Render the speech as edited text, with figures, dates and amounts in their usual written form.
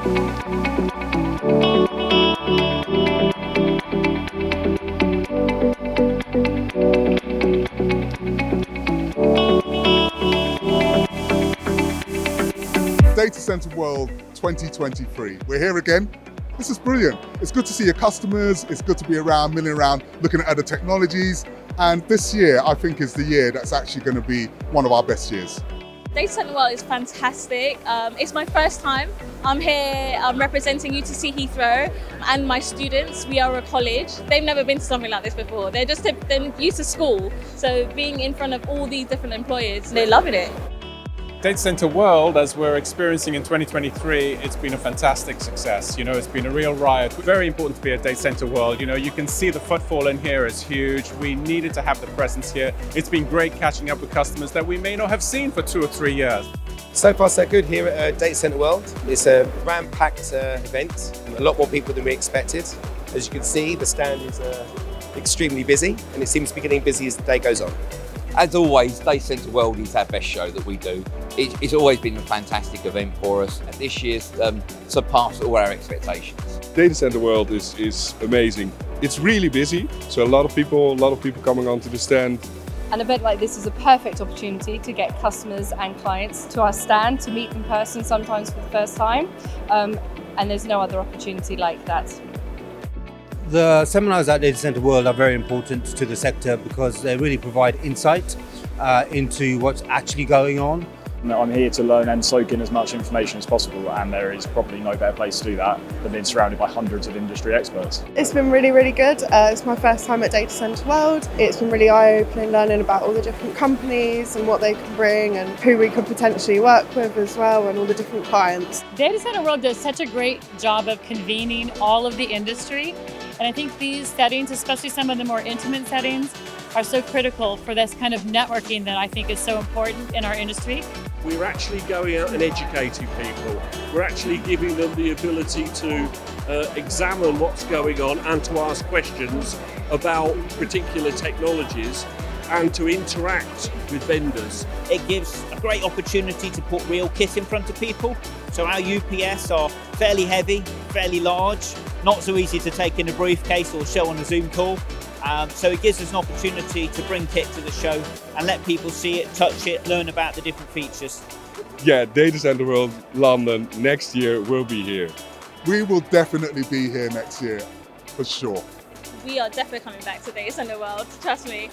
Data Center World 2023. We're here again. This is brilliant. It's good to see your customers. It's good to be around, milling around, looking at other technologies. And this year, I think, is the year that's actually going to be one of our best years. Data Center World is fantastic. It's my first time. I'm here representing UTC Heathrow and my students. We are a college. They've never been to something like this before. They're used to school. So being in front of all these different employers, they're loving it. Data Center World, as we're experiencing in 2023, it's been a fantastic success. You know, it's been a real riot. Very important to be at Data Center World. You know, you can see the footfall in here is huge. We needed to have the presence here. It's been great catching up with customers that we may not have seen for 2 or 3 years. So far so good here at Data Center World. It's a ram-packed event, a lot more people than we expected. As you can see, the stand is extremely busy, and it seems to be getting busy as the day goes on. As always, Data Center World is our best show that we do. It's always been a fantastic event for us. This year's surpassed all our expectations. Data Center World is amazing. It's really busy, so a lot of people coming onto the stand. An event like this is a perfect opportunity to get customers and clients to our stand, to meet in person, sometimes for the first time, and there's no other opportunity like that. The seminars at Data Center World are very important to the sector because they really provide insight into what's actually going on. I'm here to learn and soak in as much information as possible, and there is probably no better place to do that than being surrounded by hundreds of industry experts. It's been really, really good. It's my first time at Data Center World. It's been really eye-opening, learning about all the different companies and what they can bring and who we could potentially work with as well, and all the different clients. Data Center World does such a great job of convening all of the industry, and I think these settings, especially some of the more intimate settings, are so critical for this kind of networking that I think is so important in our industry. We're actually going out and educating people. We're actually giving them the ability to examine what's going on and to ask questions about particular technologies and to interact with vendors. It gives a great opportunity to put real kit in front of people. So our UPS are fairly heavy, fairly large, not so easy to take in a briefcase or show on a Zoom call. So it gives us an opportunity to bring kit to the show and let people see it, touch it, learn about the different features. Yeah, Data Center World London next year will be here. We will definitely be here next year, for sure. We are definitely coming back to Data Center World, trust me.